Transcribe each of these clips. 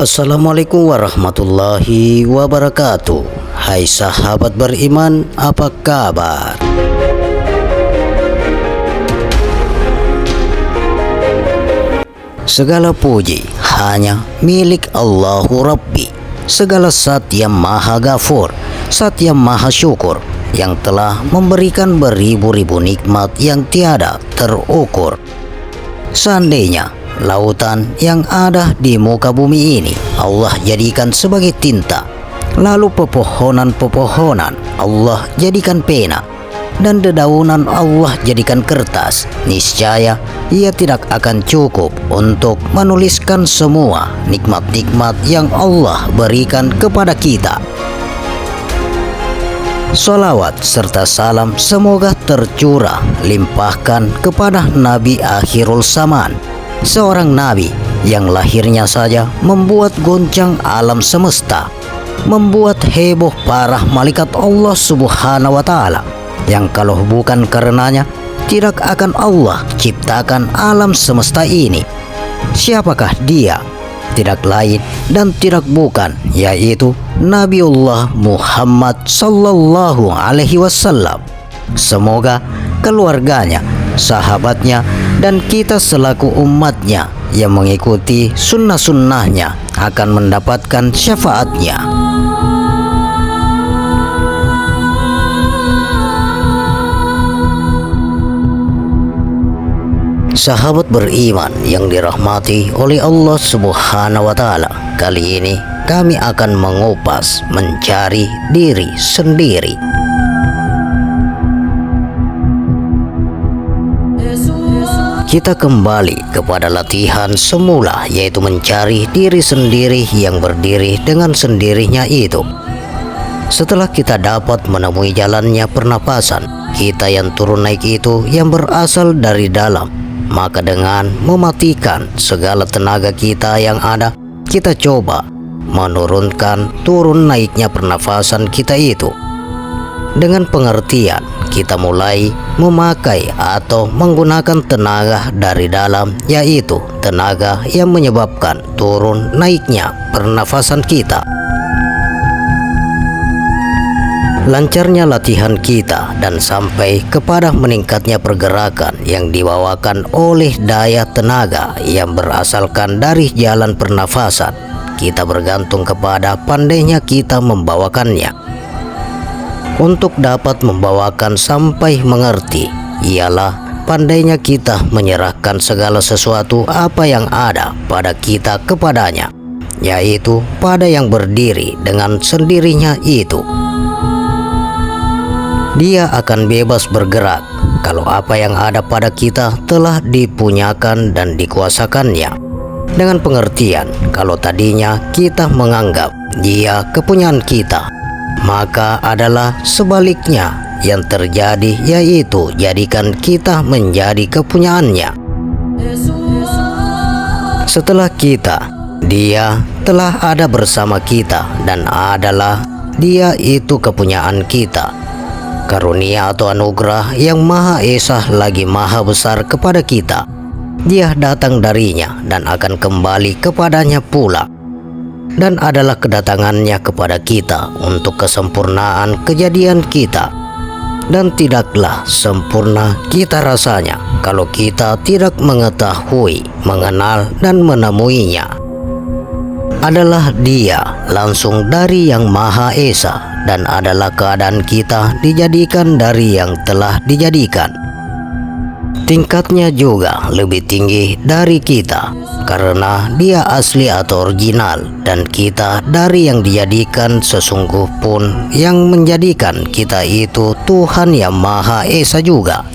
Assalamualaikum warahmatullahi wabarakatuh. Hai sahabat beriman, apa kabar? Segala puji hanya milik Allahu Rabbi. Segala zat yang maha ghafur, zat yang maha syukur, yang telah memberikan beribu-ribu nikmat yang tiada terukur. Seandainya lautan yang ada di muka bumi ini Allah jadikan sebagai tinta, lalu pepohonan-pepohonan Allah jadikan pena, dan dedaunan Allah jadikan kertas, niscaya ia tidak akan cukup untuk menuliskan semua nikmat-nikmat yang Allah berikan kepada kita. Salawat serta salam semoga tercurah limpahkan kepada Nabi Akhirul Zaman, seorang nabi yang lahirnya saja membuat goncang alam semesta, membuat heboh parah malaikat Allah Subhanahu wa Ta'ala, yang kalau bukan karenanya tidak akan Allah ciptakan alam semesta ini. Siapakah dia? Tidak lain dan tidak bukan, yaitu Nabiullah Muhammad sallallahu alaihi wasallam. Semoga keluarganya, sahabatnya, dan kita selaku umatnya yang mengikuti sunnah-sunnahnya akan mendapatkan syafaatnya. Sahabat beriman yang dirahmati oleh Allah Subhanahu wa Ta'ala, kali ini kami akan mengupas mencari diri sendiri. Kita kembali kepada latihan semula, yaitu mencari diri sendiri yang berdiri dengan sendirinya itu. Setelah kita dapat menemui jalannya pernapasan, kita yang turun naik itu yang berasal dari dalam, maka dengan mematikan segala tenaga kita yang ada, kita coba menurunkan turun naiknya pernafasan kita itu. Dengan pengertian, kita mulai memakai atau menggunakan tenaga dari dalam, yaitu tenaga yang menyebabkan turun naiknya pernafasan kita. Lancarnya latihan kita dan sampai kepada meningkatnya pergerakan yang dibawakan oleh daya tenaga yang berasalkan dari jalan pernafasan, kita bergantung kepada pandainya kita membawakannya. Untuk dapat membawakan sampai mengerti, ialah pandainya kita menyerahkan segala sesuatu apa yang ada pada kita kepadanya, yaitu pada yang berdiri dengan sendirinya itu. Dia akan bebas bergerak kalau apa yang ada pada kita telah dipunyakan dan dikuasakannya. Dengan pengertian, kalau tadinya kita menganggap dia kepunyaan kita, maka adalah sebaliknya yang terjadi, yaitu jadikan kita menjadi kepunyaannya. Setelah kita, dia telah ada bersama kita dan adalah dia itu kepunyaan kita. Karunia atau anugerah yang Maha Esa lagi Maha Besar kepada kita, dia datang darinya dan akan kembali kepadanya pula, dan adalah kedatangannya kepada kita untuk kesempurnaan kejadian kita. Dan tidaklah sempurna kita rasanya kalau kita tidak mengetahui, mengenal, dan menemuinya. Adalah dia langsung dari yang Maha Esa, dan adalah keadaan kita dijadikan dari yang telah dijadikan. Tingkatnya juga lebih tinggi dari kita, karena dia asli atau original, dan kita dari yang dijadikan. Sesungguh pun yang menjadikan kita itu Tuhan yang Maha Esa juga.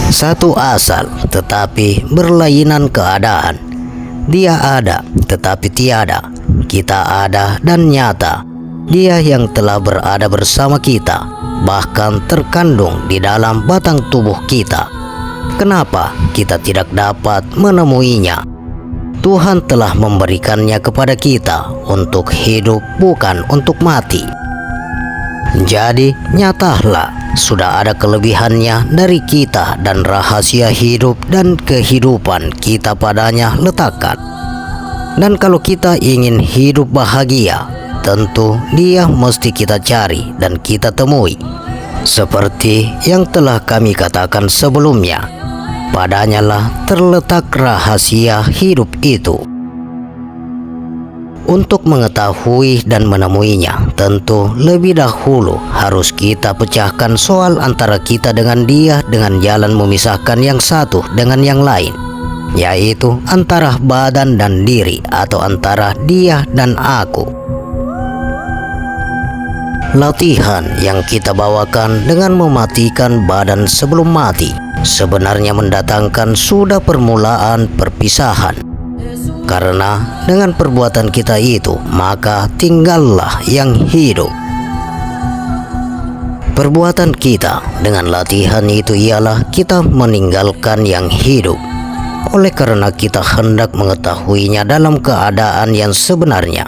Satu asal tetapi berlainan keadaan. Dia ada tetapi tiada, kita ada dan nyata. Dia yang telah berada bersama kita, bahkan terkandung di dalam batang tubuh kita. Kenapa kita tidak dapat menemuinya? Tuhan telah memberikannya kepada kita untuk hidup, bukan untuk mati. Jadi nyatalah sudah ada kelebihannya dari kita, dan rahasia hidup dan kehidupan kita padanya letakkan. Dan kalau kita ingin hidup bahagia, tentu dia mesti kita cari dan kita temui. Seperti yang telah kami katakan sebelumnya, padanya lah terletak rahasia hidup itu. Untuk mengetahui dan menemuinya, tentu lebih dahulu harus kita pecahkan soal antara kita dengan dia dengan jalan memisahkan yang satu dengan yang lain, yaitu antara badan dan diri atau antara dia dan aku. Latihan yang kita bawakan dengan mematikan badan sebelum mati sebenarnya mendatangkan sudah permulaan perpisahan. Karena dengan perbuatan kita itu, maka tinggallah yang hidup. Perbuatan kita dengan latihan itu ialah kita meninggalkan yang hidup. Oleh karena kita hendak mengetahuinya dalam keadaan yang sebenarnya.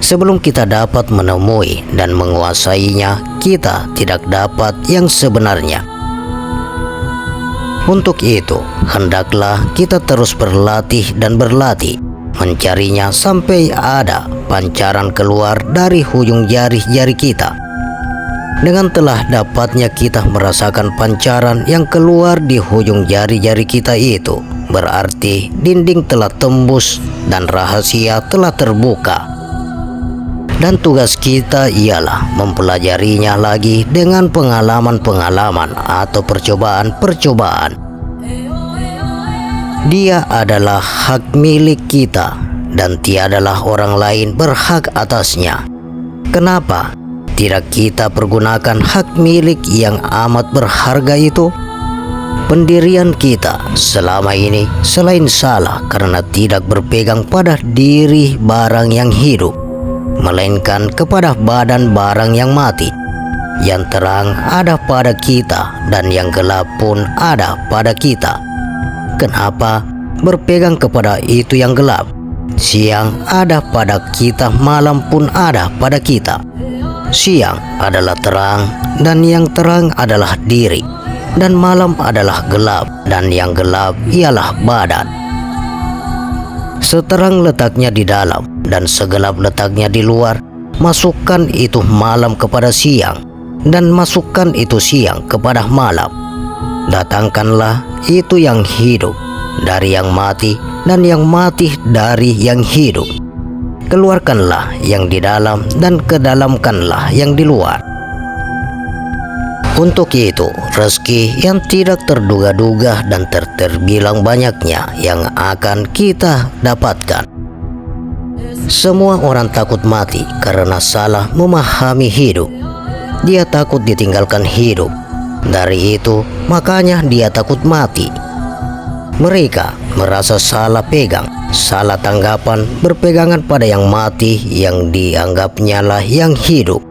Sebelum kita dapat menemui dan menguasainya, kita tidak dapat yang sebenarnya. Untuk itu, hendaklah kita terus berlatih dan berlatih, mencarinya sampai ada pancaran keluar dari ujung jari-jari kita. Dengan telah dapatnya kita merasakan pancaran yang keluar di ujung jari-jari kita itu, berarti dinding telah tembus dan rahasia telah terbuka. Dan tugas kita ialah mempelajarinya lagi dengan pengalaman-pengalaman atau percobaan-percobaan. Dia adalah hak milik kita dan tiadalah orang lain berhak atasnya. Kenapa tidak kita pergunakan hak milik yang amat berharga itu? Pendirian kita selama ini selain salah karena tidak berpegang pada diri barang yang hidup, melainkan kepada badan barang yang mati. Yang terang ada pada kita dan yang gelap pun ada pada kita. Kenapa berpegang kepada itu yang gelap? Siang ada pada kita, malam pun ada pada kita. Siang adalah terang dan yang terang adalah diri, dan malam adalah gelap dan yang gelap ialah badan. Seterang letaknya di dalam dan segelap letaknya di luar. Masukkan itu malam kepada siang dan masukkan itu siang kepada malam. Datangkanlah itu yang hidup dari yang mati dan yang mati dari yang hidup. Keluarkanlah yang di dalam dan kedalamkanlah yang di luar. Untuk itu, rezeki yang tidak terduga-duga dan terbilang banyaknya yang akan kita dapatkan. Semua orang takut mati karena salah memahami hidup. Dia takut ditinggalkan hidup. Dari itu, makanya dia takut mati. Mereka merasa salah pegang, salah tanggapan, berpegangan pada yang mati yang dianggapnya lah yang hidup.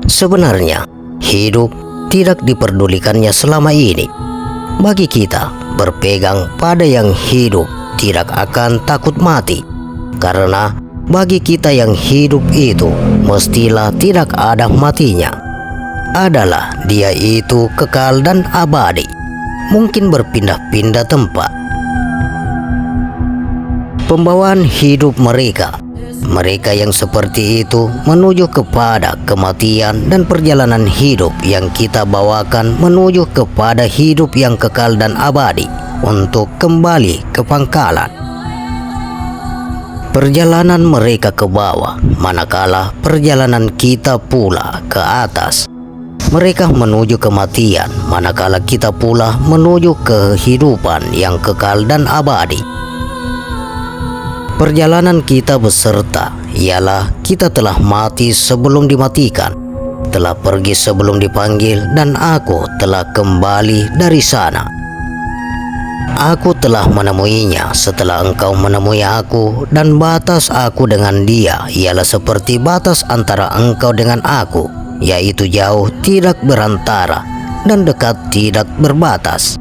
Sebenarnya, hidup tidak diperdulikannya selama ini. Bagi kita, berpegang pada yang hidup tidak akan takut mati. Karena bagi kita yang hidup itu, mestilah tidak ada matinya. Adalah dia itu kekal dan abadi, mungkin berpindah-pindah tempat. Pembawaan hidup mereka yang seperti itu menuju kepada kematian, dan perjalanan hidup yang kita bawakan menuju kepada hidup yang kekal dan abadi untuk kembali ke pangkalan. Perjalanan mereka ke bawah, manakala perjalanan kita pula ke atas. Mereka menuju kematian, manakala kita pula menuju kehidupan yang kekal dan abadi. Perjalanan kita beserta ialah kita telah mati sebelum dimatikan, telah pergi sebelum dipanggil, dan aku telah kembali dari sana. Aku telah menemuinya setelah engkau menemui aku, dan batas aku dengan dia ialah seperti batas antara engkau dengan aku, yaitu jauh tidak berantara dan dekat tidak berbatas.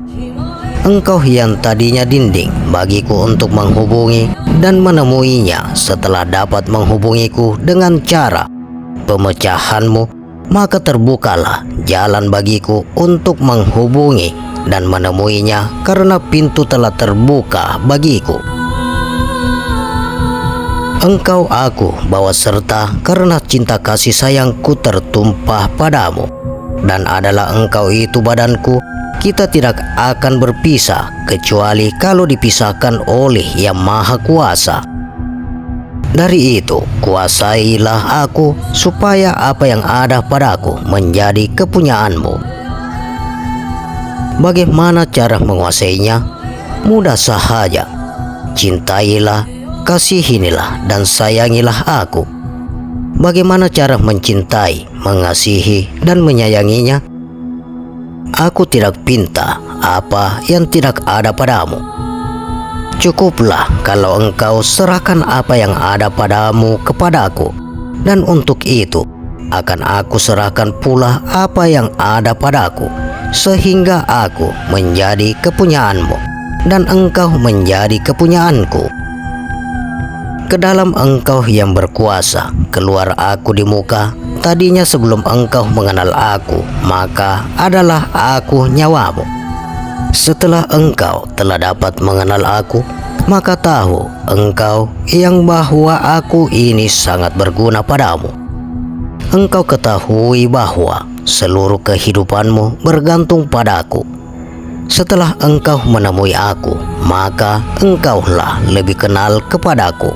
Engkau yang tadinya dinding bagiku untuk menghubungi dan menemuinya setelah dapat menghubungiku dengan cara pemecahanmu, maka terbukalah jalan bagiku untuk menghubungi dan menemuinya karena pintu telah terbuka bagiku. Engkau aku bawa serta karena cinta kasih sayangku tertumpah padamu. Dan adalah engkau itu badanku, kita tidak akan berpisah kecuali kalau dipisahkan oleh Yang Maha Kuasa. Dari itu, kuasailah aku supaya apa yang ada padaku menjadi kepunyaanmu. Bagaimana cara menguasainya? Mudah sahaja. Cintailah, kasihinilah, dan sayangilah aku. Bagaimana cara mencintai, mengasihi, dan menyayanginya? Aku tidak pinta apa yang tidak ada padamu. Cukuplah kalau engkau serahkan apa yang ada padamu kepadaku, dan untuk itu akan aku serahkan pula apa yang ada padaku, sehingga aku menjadi kepunyaanmu, dan engkau menjadi kepunyaanku. Ke dalam engkau yang berkuasa, keluar aku di muka. Tadinya sebelum engkau mengenal aku, maka adalah aku nyawamu. Setelah engkau telah dapat mengenal aku, maka tahu engkau yang bahwa aku ini sangat berguna padamu. Engkau ketahui bahwa seluruh kehidupanmu bergantung padaku. Setelah engkau menemui aku, maka engkaulah lebih kenal kepadaku.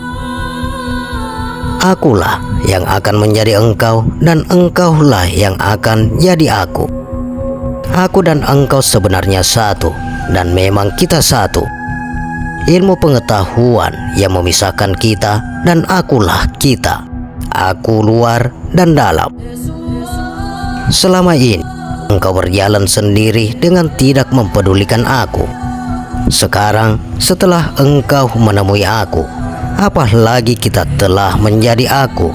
Akulah yang akan menjadi engkau, dan engkaulah yang akan jadi aku. Aku dan engkau sebenarnya satu, dan memang kita satu. Ilmu pengetahuan yang memisahkan kita, dan akulah kita. Aku luar dan dalam. Selama ini engkau berjalan sendiri dengan tidak mempedulikan aku. Sekarang setelah engkau menemui aku, apalagi kita telah menjadi aku,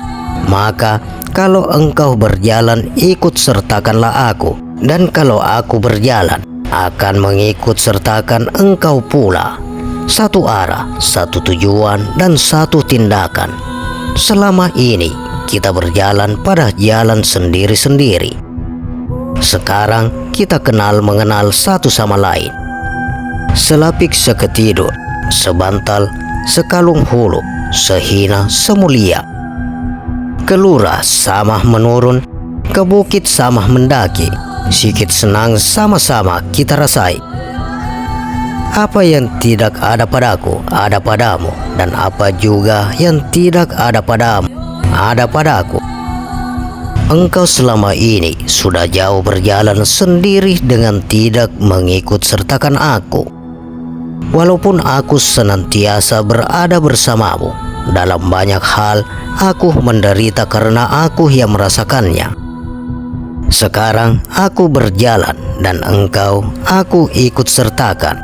maka kalau engkau berjalan, ikut sertakanlah aku. Dan kalau aku berjalan, akan mengikut sertakan engkau pula. Satu arah, satu tujuan, dan satu tindakan. Selama ini kita berjalan pada jalan sendiri-sendiri. Sekarang kita kenal mengenal satu sama lain. Selapik seketidur, sebantal, sekalung hulu, sehina semulia. Kelurah samah menurun, ke bukit samah mendaki. Sikit senang sama-sama kita rasai. Apa yang tidak ada padaku ada padamu, dan apa juga yang tidak ada padamu ada padaku. Engkau selama ini sudah jauh berjalan sendiri dengan tidak mengikut sertakan aku. Walaupun aku senantiasa berada bersamamu, dalam banyak hal aku menderita karena aku yang merasakannya. Sekarang aku berjalan dan engkau aku ikut sertakan.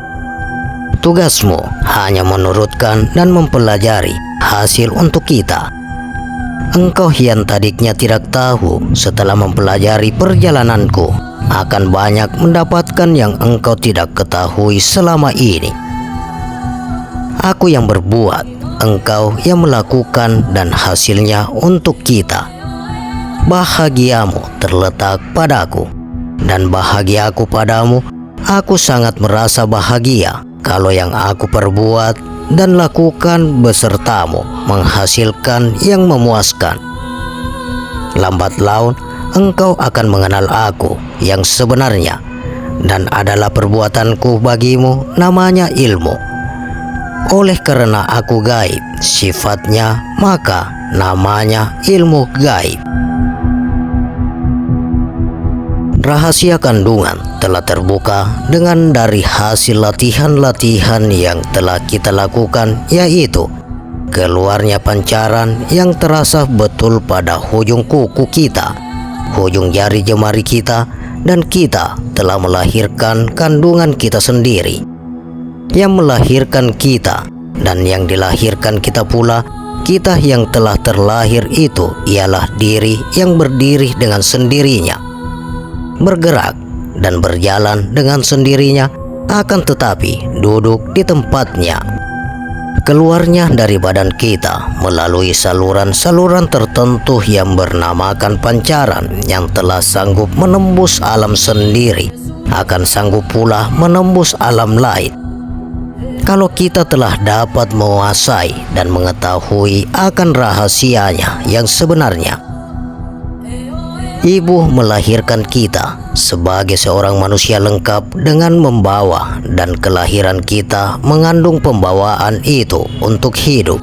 Tugasmu hanya menurutkan dan mempelajari hasil untuk kita. Engkau yang tadinya tidak tahu, setelah mempelajari perjalananku, akan banyak mendapatkan yang engkau tidak ketahui selama ini. Aku yang berbuat, engkau yang melakukan, dan hasilnya untuk kita. Bahagiamu terletak padaku, dan bahagiaku padamu. Aku sangat merasa bahagia kalau yang aku perbuat dan lakukan besertamu menghasilkan yang memuaskan. Lambat laun engkau akan mengenal aku yang sebenarnya, dan adalah perbuatanku bagimu namanya ilmu. Oleh karena aku gaib sifatnya, maka namanya ilmu gaib. Rahasia kandungan telah terbuka dengan dari hasil latihan-latihan yang telah kita lakukan, yaitu keluarnya pancaran yang terasa betul pada hujung kuku kita, hujung jari jemari kita, dan kita telah melahirkan kandungan kita sendiri. Yang melahirkan kita dan yang dilahirkan kita pula, kita yang telah terlahir itu ialah diri yang berdiri dengan sendirinya, bergerak dan berjalan dengan sendirinya, akan tetapi duduk di tempatnya. Keluarnya dari badan kita melalui saluran-saluran tertentu yang bernamakan pancaran, yang telah sanggup menembus alam sendiri, akan sanggup pula menembus alam lain. Kalau kita telah dapat menguasai dan mengetahui akan rahasianya yang sebenarnya, ibu melahirkan kita sebagai seorang manusia lengkap dengan membawa, dan kelahiran kita mengandung pembawaan itu untuk hidup,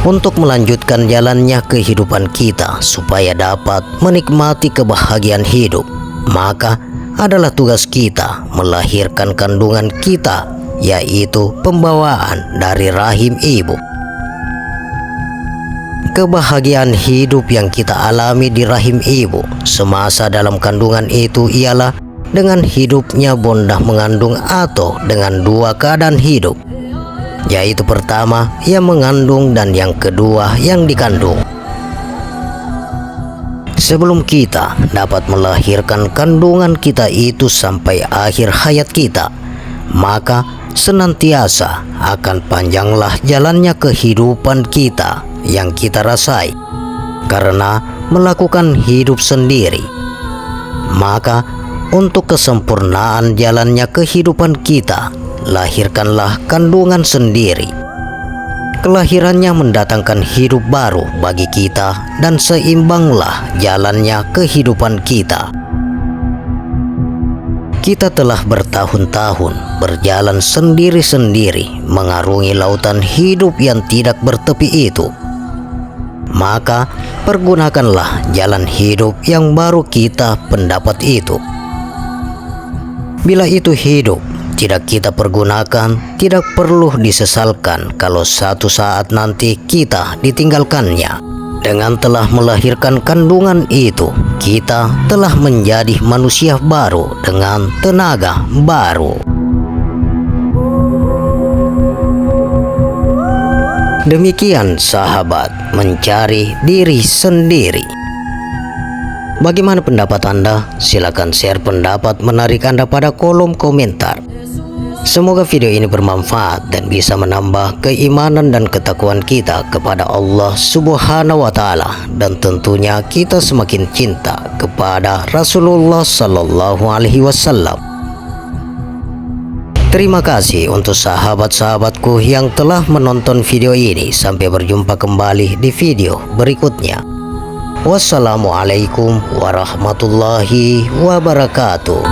untuk melanjutkan jalannya kehidupan kita supaya dapat menikmati kebahagiaan hidup. Maka adalah tugas kita melahirkan kandungan kita, yaitu pembawaan dari rahim ibu. Kebahagiaan hidup yang kita alami di rahim ibu semasa dalam kandungan itu ialah dengan hidupnya bonda mengandung atau dengan dua keadaan hidup, yaitu pertama yang mengandung dan yang kedua yang dikandung. Sebelum kita dapat melahirkan kandungan kita itu sampai akhir hayat kita, maka senantiasa akan panjanglah jalannya kehidupan kita yang kita rasai karena melakukan hidup sendiri. Maka untuk kesempurnaan jalannya kehidupan kita, lahirkanlah kandungan sendiri. Kelahirannya mendatangkan hidup baru bagi kita dan seimbanglah jalannya kehidupan kita. Kita telah bertahun-tahun berjalan sendiri-sendiri mengarungi lautan hidup yang tidak bertepi itu. Maka pergunakanlah jalan hidup yang baru kita pendapat itu. Bila itu hidup tidak kita pergunakan, tidak perlu disesalkan kalau satu saat nanti kita ditinggalkannya. Dengan telah melahirkan kandungan itu, kita telah menjadi manusia baru dengan tenaga baru. Demikian sahabat mencari diri sendiri. Bagaimana pendapat Anda? Silakan share pendapat menarik Anda pada kolom komentar. Semoga video ini bermanfaat dan bisa menambah keimanan dan ketakwaan kita kepada Allah Subhanahu wa Ta'ala, dan tentunya kita semakin cinta kepada Rasulullah Sallallahu Alaihi Wasallam. Terima kasih untuk sahabat-sahabatku yang telah menonton video ini. Sampai berjumpa kembali di video berikutnya. Wassalamualaikum warahmatullahi wabarakatuh.